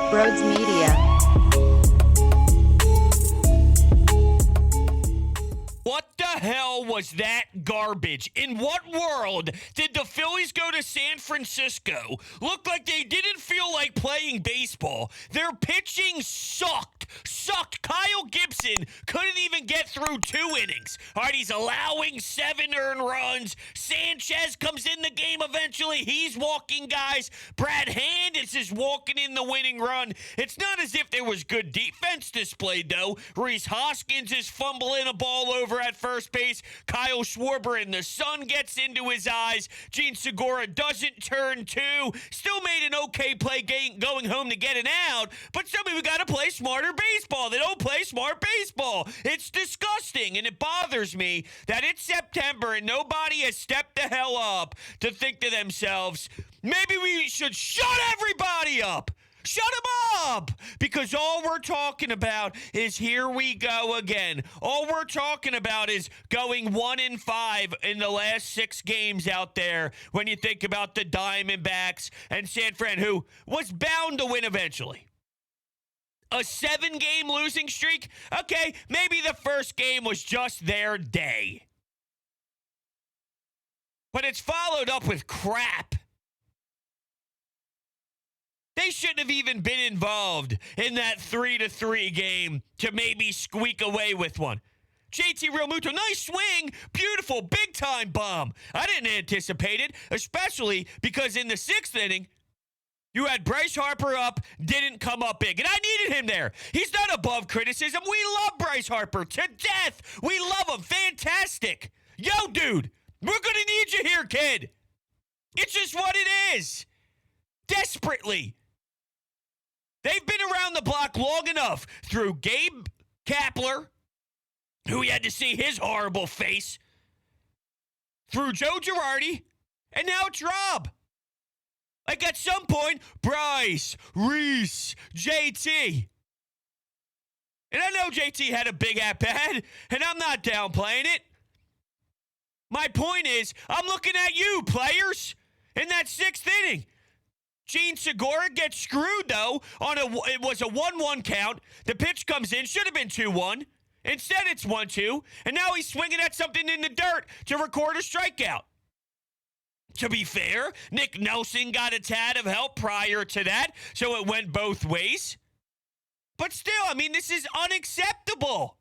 Broads Media. What the hell was that garbage? In what world did the Phillies go to San Francisco? Looked like they didn't feel like playing baseball. Their pitching sucked. Kyle Gibson couldn't even get through 2 innings. All right, he's allowing 7 earned runs. Sanchez comes in the game eventually. He's walking guys. Brad Handis is walking in the winning run. It's not as if there was good defense displayed, though. Rhys Hoskins is fumbling a ball over at first base. Kyle Schwarber in the sun gets into his eyes. Gene Segura doesn't turn 2. Still made an okay play going home to get an out, but somebody got to play smarter baseball. They don't play smart baseball. It's disgusting, and it bothers me that it's September and nobody has stepped the hell up to think to themselves, maybe we should shut everybody up. Shut them up! Because all we're talking about is here we go again. All we're talking about is going 1-5 in the last 6 games out there when you think about the Diamondbacks and San Fran, who was bound to win eventually. A 7-game losing streak? Okay, maybe the first game was just their day. But it's followed up with crap. They shouldn't have even been involved in that 3-3 game to maybe squeak away with one. JT Realmuto, nice swing, beautiful, big-time bomb. I didn't anticipate it, especially because in the 6th inning, you had Bryce Harper up, didn't come up big, and I needed him there. He's not above criticism. We love Bryce Harper to death. We love him. Fantastic. Yo, dude, we're going to need you here, kid. It's just what it is. Desperately. They've been around the block long enough through Gabe Kapler, who we had to see his horrible face, through Joe Girardi, and now it's Rob. Like at some point, Bryce, Rhys, JT. And I know JT had a big at-bat, and I'm not downplaying it. My point is, I'm looking at you, players, in that 6th inning. Gene Segura gets screwed, though, it was a 1-1 count. The pitch comes in, should have been 2-1. Instead, it's 1-2, and now he's swinging at something in the dirt to record a strikeout. To be fair, Nick Nelson got a tad of help prior to that, so it went both ways. But still, I mean, this is unacceptable.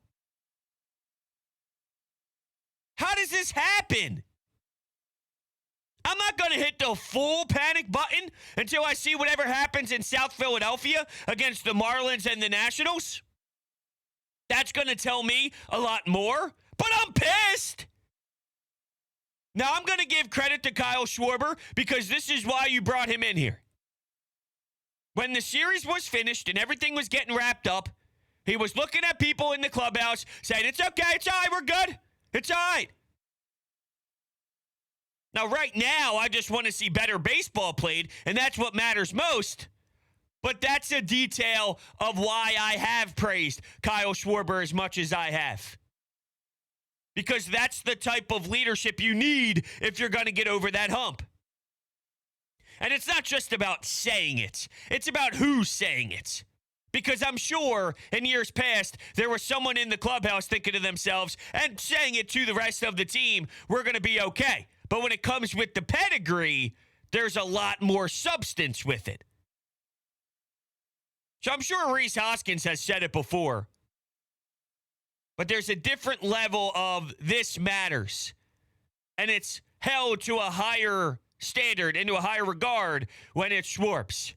How does this happen? I'm not going to hit the full panic button until I see whatever happens in South Philadelphia against the Marlins and the Nationals. That's going to tell me a lot more, but I'm pissed. Now, I'm going to give credit to Kyle Schwarber because this is why you brought him in here. When the series was finished and everything was getting wrapped up, he was looking at people in the clubhouse saying, it's okay, it's all right, we're good. It's all right. Now, right now, I just want to see better baseball played, and that's what matters most. But that's a detail of why I have praised Kyle Schwarber as much as I have. Because that's the type of leadership you need if you're going to get over that hump. And it's not just about saying it. It's about who's saying it. Because I'm sure in years past, there was someone in the clubhouse thinking to themselves and saying it to the rest of the team, we're going to be okay. But when it comes with the pedigree, there's a lot more substance with it. So I'm sure Rhys Hoskins has said it before. But there's a different level of this matters. And it's held to a higher standard and to a higher regard when it's Schwartz.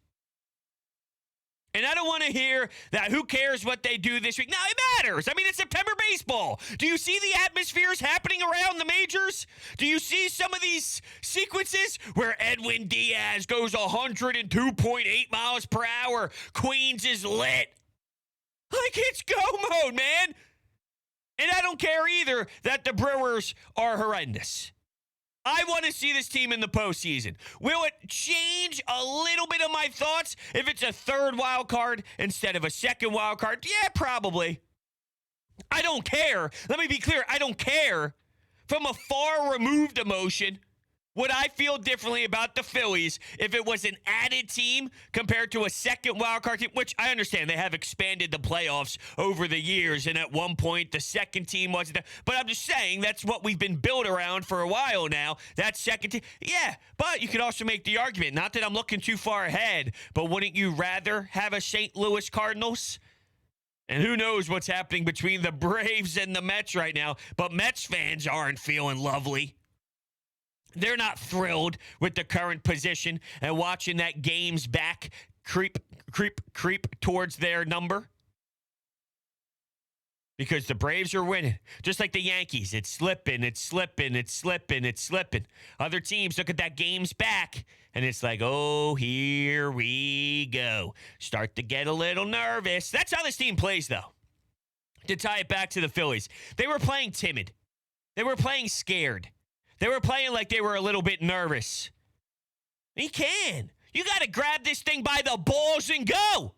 And I don't want to hear that who cares what they do this week. No, it matters. I mean, it's September baseball. Do you see the atmospheres happening around the majors? Do you see some of these sequences where Edwin Diaz goes 102.8 miles per hour? Queens is lit. Like, it's go mode, man. And I don't care either that the Brewers are horrendous. I want to see this team in the postseason. Will it change a little bit of my thoughts if it's a 3rd wild card instead of a 2nd wild card? Yeah, probably. I don't care. Let me be clear. I don't care. From a far removed emotion, Would I feel differently about the Phillies if it was an added team compared to a second wildcard team? Which I understand they have expanded the playoffs over the years, and at one point the second team wasn't there. But I'm just saying that's what we've been built around for a while now. That second team, yeah. But you could also make the argument, not that I'm looking too far ahead, but wouldn't you rather have a St. Louis Cardinals? And who knows what's happening between the Braves and the Mets right now? But Mets fans aren't feeling lovely. They're not thrilled with the current position and watching that game's back creep towards their number. Because the Braves are winning. Just like the Yankees. It's slipping. Other teams look at that game's back, and it's like, oh, here we go. Start to get a little nervous. That's how this team plays, though. To tie it back to the Phillies. They were playing timid. They were playing scared. They were playing like they were a little bit nervous. You can. You got to grab this thing by the balls and go.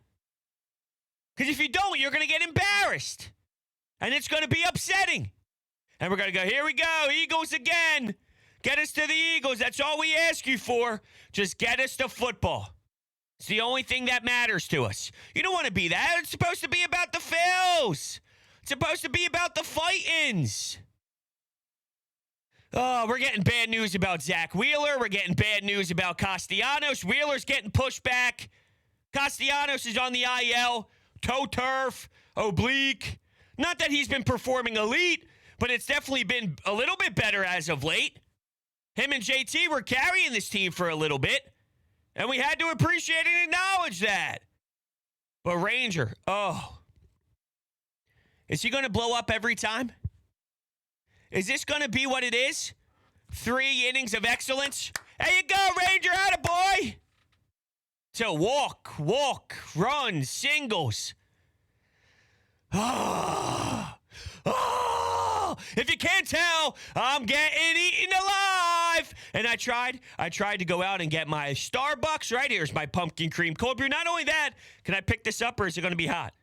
Because if you don't, you're going to get embarrassed. And it's going to be upsetting. And we're going to go, here we go, Eagles again. Get us to the Eagles. That's all we ask you for. Just get us to football. It's the only thing that matters to us. You don't want to be that. It's supposed to be about the Phils. It's supposed to be about the fight-ins. Oh, we're getting bad news about Zach Wheeler. We're getting bad news about Castellanos. Wheeler's getting pushed back. Castellanos is on the IL. Toe turf, oblique. Not that he's been performing elite, but it's definitely been a little bit better as of late. Him and JT were carrying this team for a little bit, and we had to appreciate and acknowledge that. But Ranger, is he going to blow up every time? Is this going to be what it is? 3 innings of excellence? There you go, Ranger, attaboy! To walk, run, singles. If you can't tell, I'm getting eaten alive. And I tried to go out and get my Starbucks. Right here's my pumpkin cream cold brew. Not only that, can I pick this up or is it going to be hot?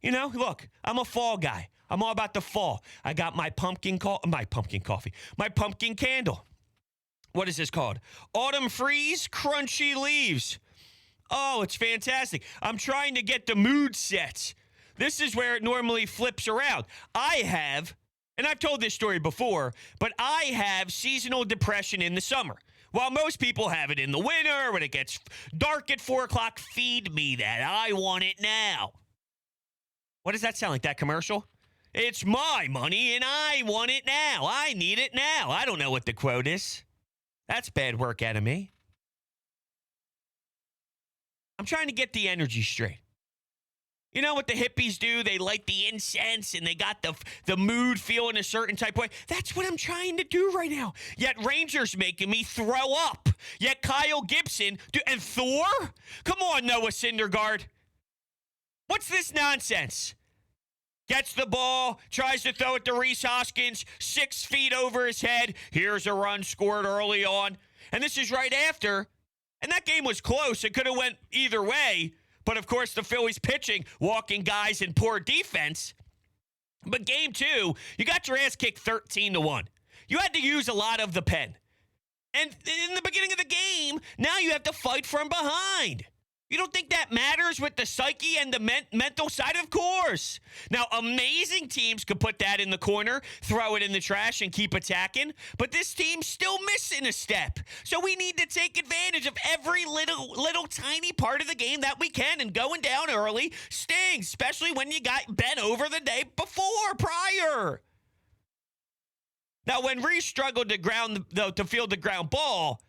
You know, look, I'm a fall guy. I'm all about the fall. I got my pumpkin coffee, my pumpkin candle. What is this called? Autumn Freeze Crunchy Leaves. Oh, it's fantastic. I'm trying to get the mood set. This is where it normally flips around. I have, and I've told this story before, but I have seasonal depression in the summer. While most people have it in the winter, when it gets dark at 4 o'clock, feed me that. I want it now. What does that sound like, that commercial? It's my money, and I want it now. I need it now. I don't know what the quote is. That's bad work out of me. I'm trying to get the energy straight. You know what the hippies do? They light the incense, and they got the mood feeling a certain type of way. That's what I'm trying to do right now. Yet Ranger's making me throw up. Yet Kyle Gibson, and Thor? Come on, Noah Syndergaard. What's this nonsense? Gets the ball, tries to throw it to Rhys Hoskins, 6 feet over his head. Here's a run scored early on. And this is right after. And that game was close. It could have went either way. But, of course, the Phillies pitching, walking guys in poor defense. But game 2, you got your ass kicked 13-1. You had to use a lot of the pen. And in the beginning of the game, now you have to fight from behind. You don't think that matters with the psyche and the mental side? Of course. Now, amazing teams could put that in the corner, throw it in the trash, and keep attacking. But this team's still missing a step. So we need to take advantage of every little tiny part of the game that we can. And going down early stings, especially when you got bent over the day prior. Now, when Reese struggled to field the ground ball,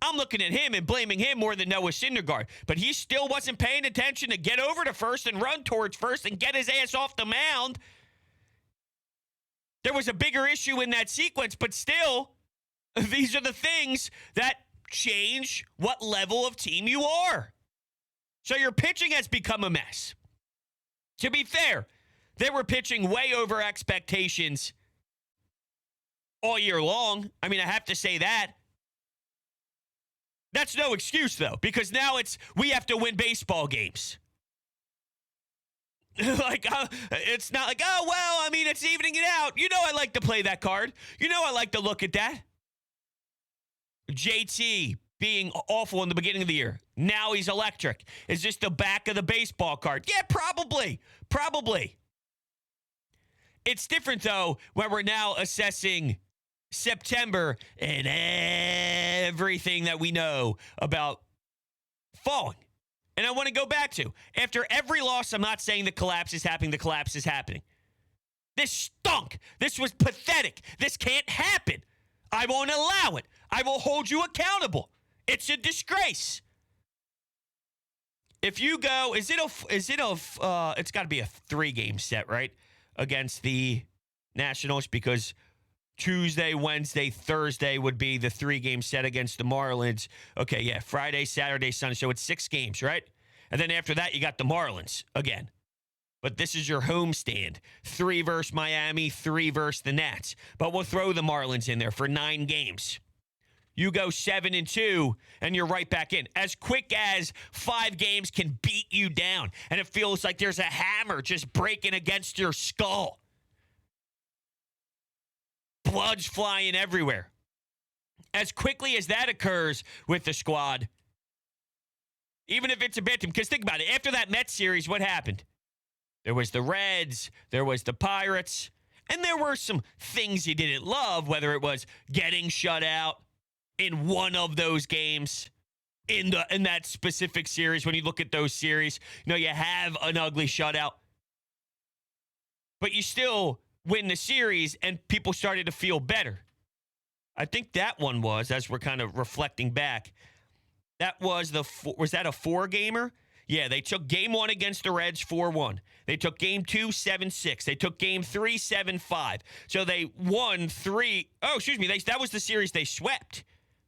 I'm looking at him and blaming him more than Noah Syndergaard. But he still wasn't paying attention to get over to first and run towards first and get his ass off the mound. There was a bigger issue in that sequence, but still, these are the things that change what level of team you are. So your pitching has become a mess. To be fair, they were pitching way over expectations all year long. I mean, I have to say that. That's no excuse, though, because now we have to win baseball games. It's not like, oh, well, I mean, it's evening it out. You know I like to play that card. You know I like to look at that. JT being awful in the beginning of the year. Now he's electric. Is this the back of the baseball card? Yeah, probably. Probably. It's different, though, when we're now assessing September and everything that we know about falling. And I want to go back to, after every loss, I'm not saying the collapse is happening. The collapse is happening. This stunk. This was pathetic. This can't happen. I won't allow it. I will hold you accountable. It's a disgrace. If you go, it's got to be a 3-game set, right? Against the Nationals, because Tuesday, Wednesday, Thursday would be the 3-game set against the Marlins. Okay, yeah, Friday, Saturday, Sunday. So it's 6 games, right? And then after that, you got the Marlins again. But this is your homestand. 3 versus Miami, 3 versus the Nats. But we'll throw the Marlins in there for 9 games. You go 7-2, and you're right back in. As quick as 5 games can beat you down, and it feels like there's a hammer just breaking against your skull. Blood's flying everywhere. As quickly as that occurs with the squad, even if it's a bad team, because think about it. After that Mets series, what happened? There was the Reds, there was the Pirates, and there were some things you didn't love, whether it was getting shut out in one of those games in that specific series. When you look at those series, you have an ugly shutout, but you still win the series, and people started to feel better. I think that one was, as we're kind of reflecting back, that was was that a 4-gamer? Yeah, they took game 1 against the Reds 4-1. They took game 2 7-6. They took game 3 7-5. So they won 3. Oh, excuse me. That was the series they swept.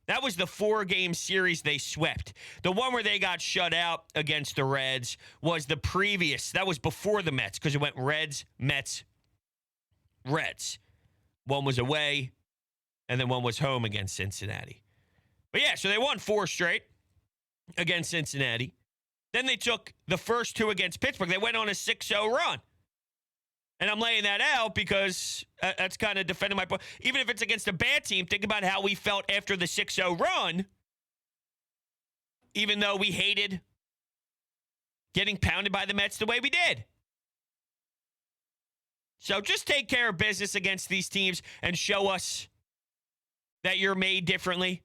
That was the 4-game series they swept. The one where they got shut out against the Reds was the previous. That was before the Mets, because it went Reds, Mets, Reds. One was away, and then one was home against Cincinnati. But yeah, so they won 4 straight against Cincinnati. Then they took the first 2 against Pittsburgh. They went on a 6-0 run. And I'm laying that out because that's kind of defending my point. Even if it's against a bad team, think about how we felt after the 6-0 run, even though we hated getting pounded by the Mets the way we did. So just take care of business against these teams and show us that you're made differently.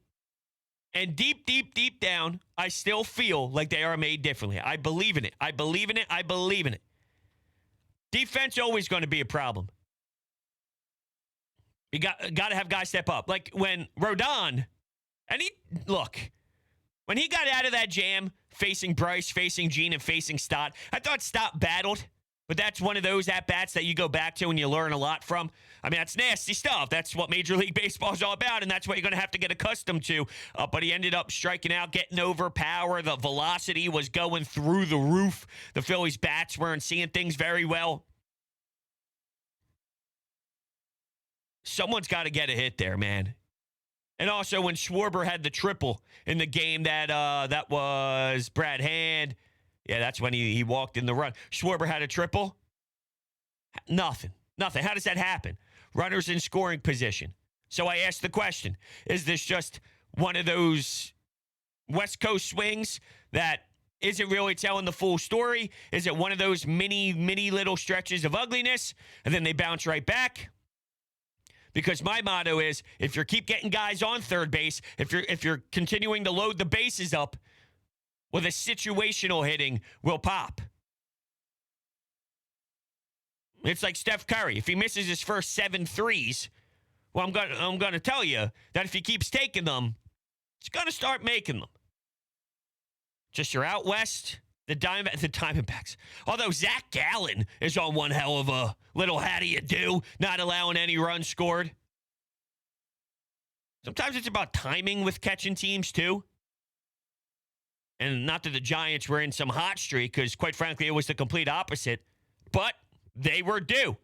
And deep, deep, deep down, I still feel like they are made differently. I believe in it. I believe in it. I believe in it. Defense always going to be a problem. You got to have guys step up. Like when Rodon, when he got out of that jam, facing Bryce, facing Gene, and facing Stott, I thought Stott battled, but that's one of those at-bats that you go back to and you learn a lot from. I mean, that's nasty stuff. That's what Major League Baseball is all about, and that's what you're going to have to get accustomed to. But he ended up striking out, getting over power. The velocity was going through the roof. The Phillies' bats weren't seeing things very well. Someone's got to get a hit there, man. And also when Schwarber had the triple in the game that was Brad Hand. Yeah, that's when he walked in the run. Schwarber had a triple. Nothing. How does that happen? Runners in scoring position. So I asked the question, is this just one of those West Coast swings that isn't really telling the full story? Is it one of those mini little stretches of ugliness, and then they bounce right back? Because my motto is, if you keep getting guys on third base, if you're continuing to load the bases up, well, the situational hitting will pop. It's like Steph Curry. If he misses his first 7 threes, well, I'm going to tell you that if he keeps taking them, he's going to start making them. Just you're out west, the Diamondbacks. Although Zach Gallen is on one hell of a little how do you do, not allowing any runs scored. Sometimes it's about timing with catching teams, too. And not that the Giants were in some hot streak, because quite frankly, it was the complete opposite. But they were due.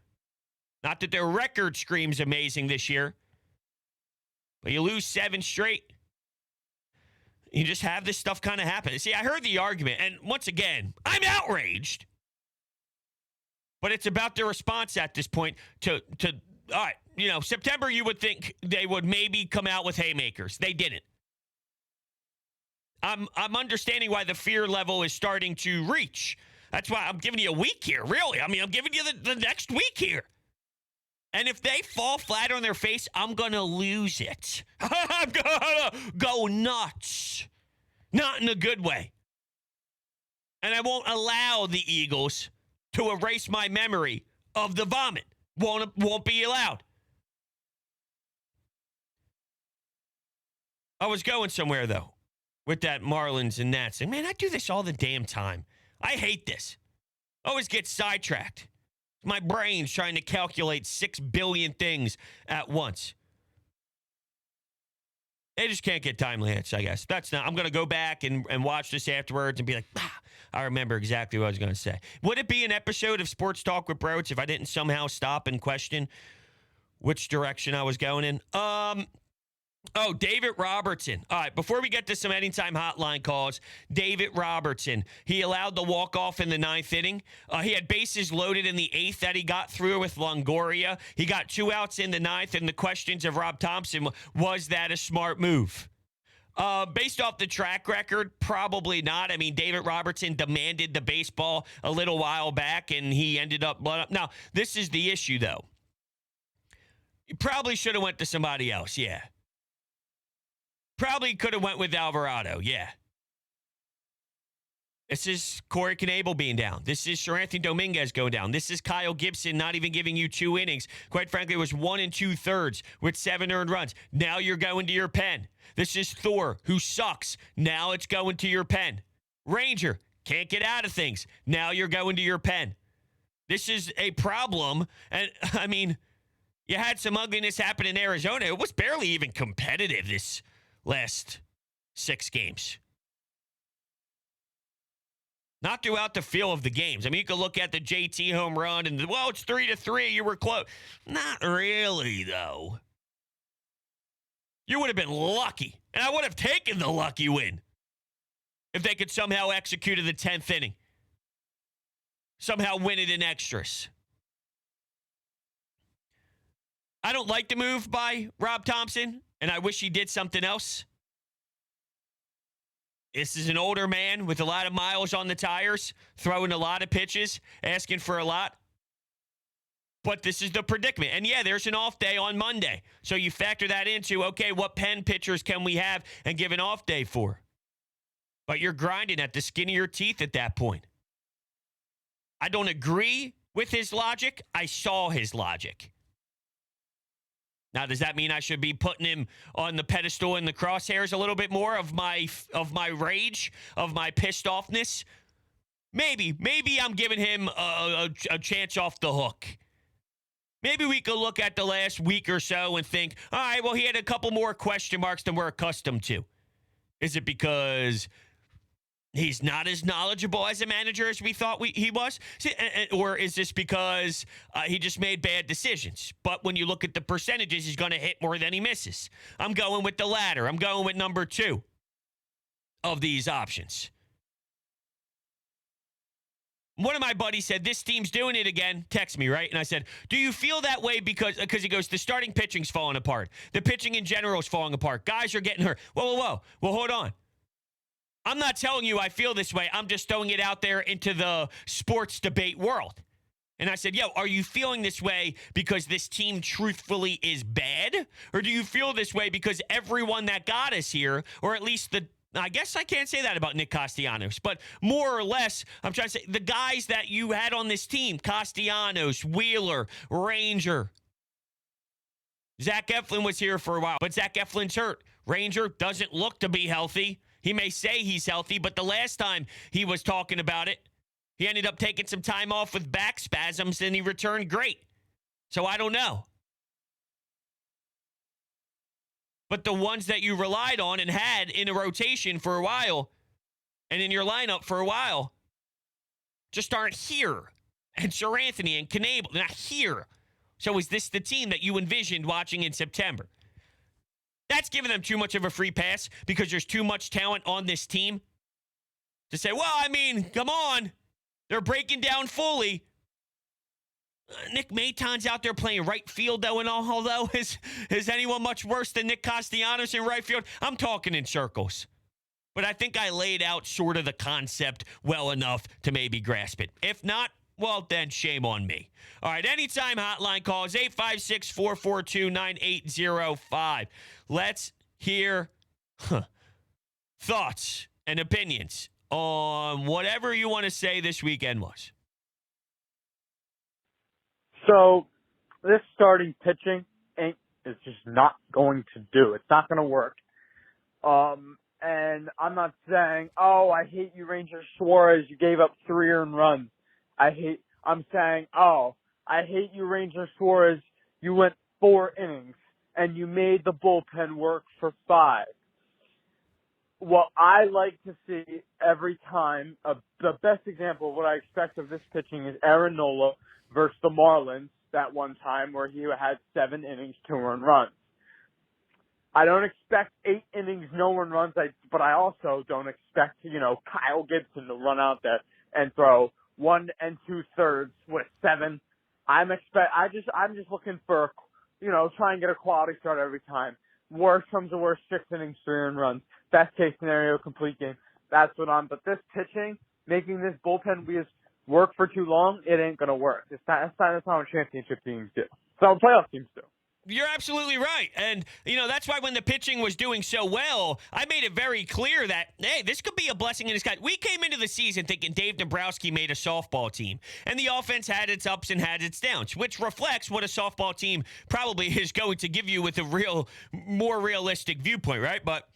Not that their record screams amazing this year. But you lose 7 straight. You just have this stuff kind of happen. See, I heard the argument, and once again, I'm outraged. But it's about the response at this point to all right, September you would think they would maybe come out with haymakers. They didn't. I'm understanding why the fear level is starting to reach. That's why I'm giving you a week here, really. I mean, I'm giving you the next week here. And if they fall flat on their face, I'm going to lose it. I'm going to go nuts. Not in a good way. And I won't allow the Eagles to erase my memory of the vomit. Won't be allowed. I was going somewhere, though, with that Marlins and Nats. And, man, I do this all the damn time. I hate this. I always get sidetracked. My brain's trying to calculate 6 billion things at once. They just can't get timely hits, I guess. I'm going to go back and watch this afterwards and be like, I remember exactly what I was going to say. Would it be an episode of Sports Talk with Broach if I didn't somehow stop and question which direction I was going in? David Robertson. All right, before we get to some anytime hotline calls, David Robertson. He allowed the walk-off in the 9th inning. He had bases loaded in the 8th that he got through with Longoria. He got 2 outs in the 9th, and the questions of Rob Thompson, was that a smart move? Based off the track record, probably not. I mean, David Robertson demanded the baseball a little while back, and he ended up blown up. Now, this is the issue, though. You probably should have went to somebody else, yeah. Probably could have went with Alvarado, yeah. This is Corey Knebel being down. This is Seranthony Dominguez going down. This is Kyle Gibson not even giving you 2 innings. Quite frankly, it was 1 2/3 with 7 earned runs. Now you're going to your pen. This is Thor, who sucks. Now it's going to your pen. Ranger, can't get out of things. Now you're going to your pen. This is a problem. And, I mean, you had some ugliness happen in Arizona. It was barely even competitive this last 6 games. Not throughout the feel of the games. I mean, you could look at the JT home run and, it's 3-3. You were close. Not really, though. You would have been lucky. And I would have taken the lucky win if they could somehow execute in the 10th inning. Somehow win it in extras. I don't like the move by Rob Thompson, and I wish he did something else. This is an older man with a lot of miles on the tires, throwing a lot of pitches, asking for a lot. But this is the predicament. And, yeah, there's an off day on Monday. So you factor that into, okay, what pen pitchers can we have and give an off day for? But you're grinding at the skin of your teeth at that point. I don't agree with his logic. I saw his logic. Now, does that mean I should be putting him on the pedestal in the crosshairs a little bit more of my rage, of my pissed offness? Maybe I'm giving him a chance off the hook. Maybe we could look at the last week or so and think, all right, well, he had a couple more question marks than we're accustomed to. Is it because he's not as knowledgeable as a manager as we thought he was? Or is this because he just made bad decisions? But when you look at the percentages, he's going to hit more than he misses. I'm going with the latter. I'm going with number 2 of these options. One of my buddies said, this team's doing it again. Text me, right? And I said, do you feel that way because he goes, the starting pitching's falling apart. The pitching in general is falling apart. Guys are getting hurt. Whoa. Well, hold on. I'm not telling you I feel this way. I'm just throwing it out there into the sports debate world. And I said, are you feeling this way because this team truthfully is bad? Or do you feel this way because everyone that got us here, or at least I guess I can't say that about Nick Castellanos, but more or less, I'm trying to say the guys that you had on this team, Castellanos, Wheeler, Ranger. Zach Eflin was here for a while, but Zach Eflin's hurt. Ranger doesn't look to be healthy. He may say he's healthy, but the last time he was talking about it, he ended up taking some time off with back spasms, and he returned great. So I don't know. But the ones that you relied on and had in a rotation for a while and in your lineup for a while just aren't here. And Seranthony and Knebel, not here. So is this the team that you envisioned watching in September? That's giving them too much of a free pass because there's too much talent on this team to say, well, I mean, come on. They're breaking down fully. Nick Maton's out there playing right field, though, and although is anyone much worse than Nick Castellanos in right field? I'm talking in circles. But I think I laid out sort of the concept well enough to maybe grasp it. If not, well, then shame on me. All right, anytime hotline calls 856-442-9805. Let's hear thoughts and opinions on whatever you want to say this weekend was. So this starting pitching is just not going to do. It's not going to work. And I'm not saying, oh, I hate you, Ranger Suarez. You gave up 3 earned runs. I'm saying, oh, I hate you, Ranger Suarez. You went 4 innings and you made the bullpen work for 5. What I like to see every time, the best example of what I expect of this pitching is Aaron Nola versus the Marlins that one time where he had 7 innings, 2 earned runs. I don't expect 8 innings, no earned runs, but I also don't expect, Kyle Gibson to run out there and throw 1 2/3 with 7. I'm just looking for, try and get a quality start every time. Worst comes to worst, 6 innings, 3 earned runs. Best case scenario, complete game. That's what but this pitching, making this bullpen work for too long, it ain't going to work. That's not what championship teams do. So playoff teams do. You're absolutely right. And, that's why when the pitching was doing so well, I made it very clear that, hey, this could be a blessing in disguise. We came into the season thinking Dave Dombrowski made a softball team, and the offense had its ups and had its downs, which reflects what a softball team probably is going to give you with a more realistic viewpoint, right? But,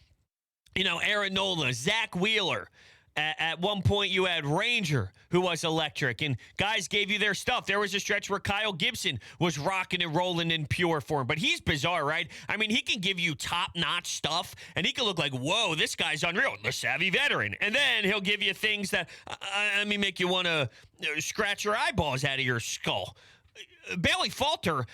Aaron Nola, Zach Wheeler. At one point, you had Ranger, who was electric, and guys gave you their stuff. There was a stretch where Kyle Gibson was rocking and rolling in pure form, but he's bizarre, right? I mean, he can give you top-notch stuff, and he can look like, whoa, this guy's unreal, the savvy veteran. And then he'll give you things that, make you want to scratch your eyeballs out of your skull. Bailey Falter,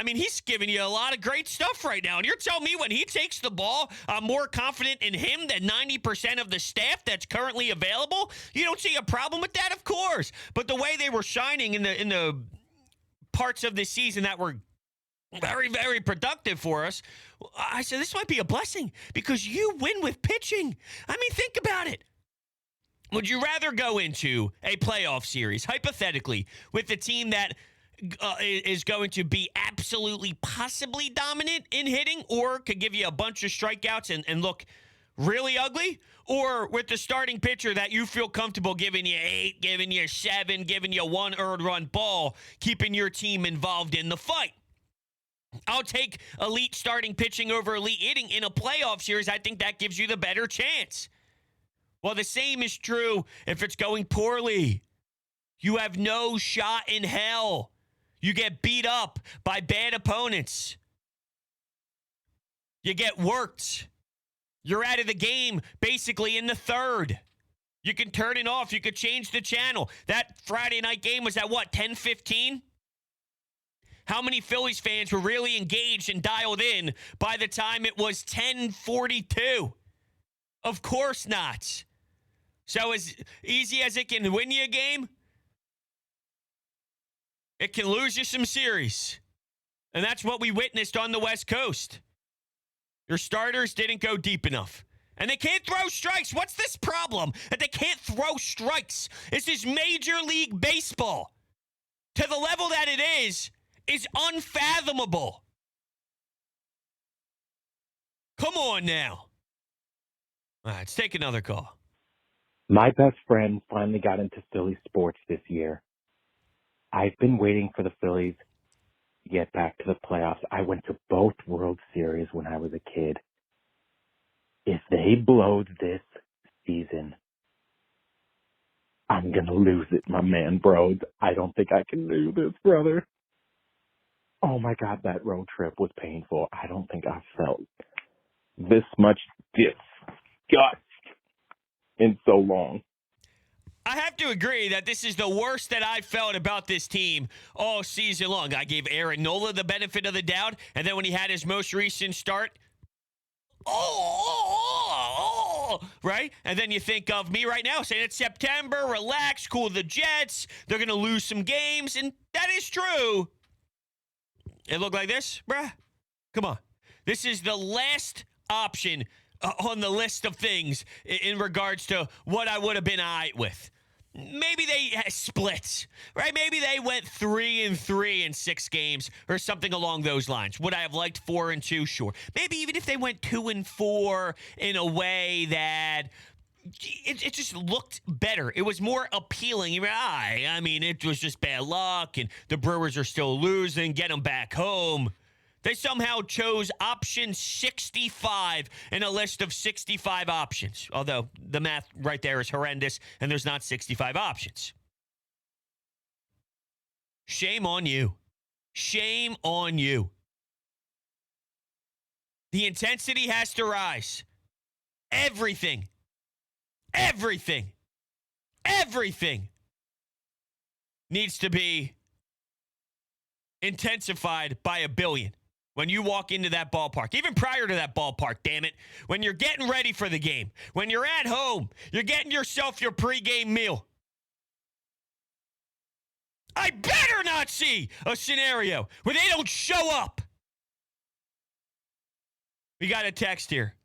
he's giving you a lot of great stuff right now. And you're telling me when he takes the ball, I'm more confident in him than 90% of the staff that's currently available? You don't see a problem with that, of course. But the way they were shining in the parts of the season that were very, very productive for us, I said this might be a blessing because you win with pitching. Think about it. Would you rather go into a playoff series, hypothetically, with a team that is going to be absolutely possibly dominant in hitting or could give you a bunch of strikeouts and look really ugly? Or with the starting pitcher that you feel comfortable giving you 8, giving you 7, giving you 1 earned run ball, keeping your team involved in the fight? I'll take elite starting pitching over elite hitting in a playoff series. I think that gives you the better chance. Well, the same is true if it's going poorly. You have no shot in hell. You get beat up by bad opponents. You get worked. You're out of the game basically in the 3rd. You can turn it off. You could change the channel. That Friday night game was at 10:15? How many Phillies fans were really engaged and dialed in by the time it was 10:42? Of course not. So as easy as it can win you a game, it can lose you some series. And that's what we witnessed on the West Coast. Your starters didn't go deep enough. And they can't throw strikes. What's this problem? That they can't throw strikes. This is Major League Baseball. To the level that it is unfathomable. Come on now. All right, let's take another call. My best friend finally got into Philly sports this year. I've been waiting for the Phillies to get back to the playoffs. I went to both World Series when I was a kid. If they blow this season, I'm going to lose it, my man, bro. I don't think I can do this, brother. Oh, my God, that road trip was painful. I don't think I felt this much disgust in so long. I have to agree that this is the worst that I've felt about this team all season long. I gave Aaron Nola the benefit of the doubt, and then when he had his most recent start, right? And then you think of me right now saying it's September, relax, cool the Jets, they're going to lose some games, and that is true. It looked like this, bruh. Come on. This is the last option on the list of things in regards to what I would have been all right with. Maybe they had splits, right? Maybe they went 3-3 in 6 games or something along those lines. Would I have liked 4-2? Sure. Maybe even if they went 2-4 in a way that it just looked better. It was more appealing. I mean, it was just bad luck, and the Brewers are still losing. Get them back home. They somehow chose option 65 in a list of 65 options. Although the math right there is horrendous, and there's not 65 options. Shame on you. Shame on you. The intensity has to rise. Everything needs to be intensified by a billion when you walk into that ballpark. Even prior to that ballpark, damn it. When you're getting ready for the game. When you're at home. You're getting yourself your pregame meal. I better not see a scenario where they don't show up. We got a text here.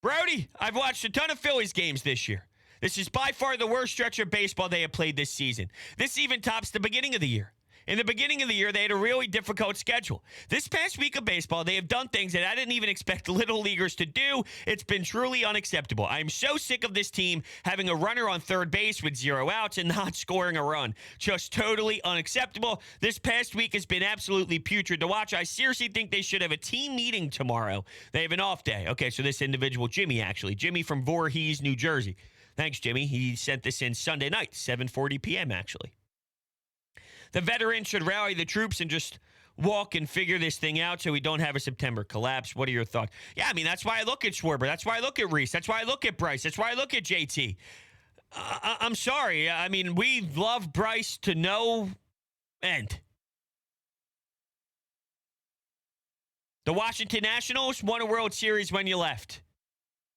Brody, I've watched a ton of Phillies games this year. This is by far the worst stretch of baseball they have played this season. This even tops the beginning of the year. In the beginning of the year, they had a really difficult schedule. This past week of baseball, they have done things that I didn't even expect little leaguers to do. It's been truly unacceptable. I'm so sick of this team having a runner on third base with 0 outs and not scoring a run. Just totally unacceptable. This past week has been absolutely putrid to watch. I seriously think they should have a team meeting tomorrow. They have an off day. Okay, so this individual, Jimmy, actually. Jimmy from Voorhees, New Jersey. Thanks, Jimmy. He sent this in Sunday night, 7:40 p.m., actually. The veterans should rally the troops and just walk and figure this thing out so we don't have a September collapse. What are your thoughts? Yeah, I mean, that's why I look at Schwarber. That's why I look at Reese. That's why I look at Bryce. That's why I look at JT. I'm sorry. I mean, we love Bryce to no end. The Washington Nationals won a World Series when you left.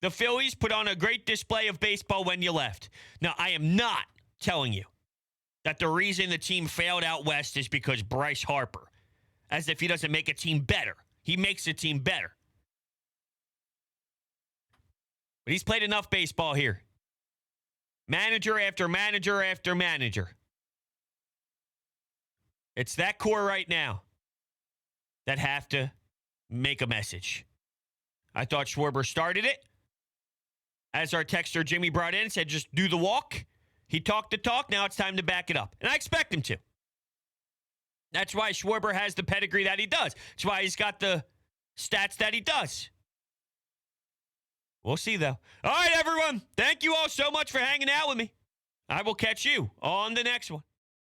The Phillies put on a great display of baseball when you left. Now, I am not telling you that the reason the team failed out west is because Bryce Harper. As if he doesn't make a team better. He makes a team better. But he's played enough baseball here. Manager after manager after manager. It's that core right now that have to make a message. I thought Schwarber started it. As our texter Jimmy brought in, said just do the walk. He talked the talk. Now it's time to back it up. And I expect him to. That's why Schwarber has the pedigree that he does. That's why he's got the stats that he does. We'll see, though. All right, everyone. Thank you all so much for hanging out with me. I will catch you on the next one.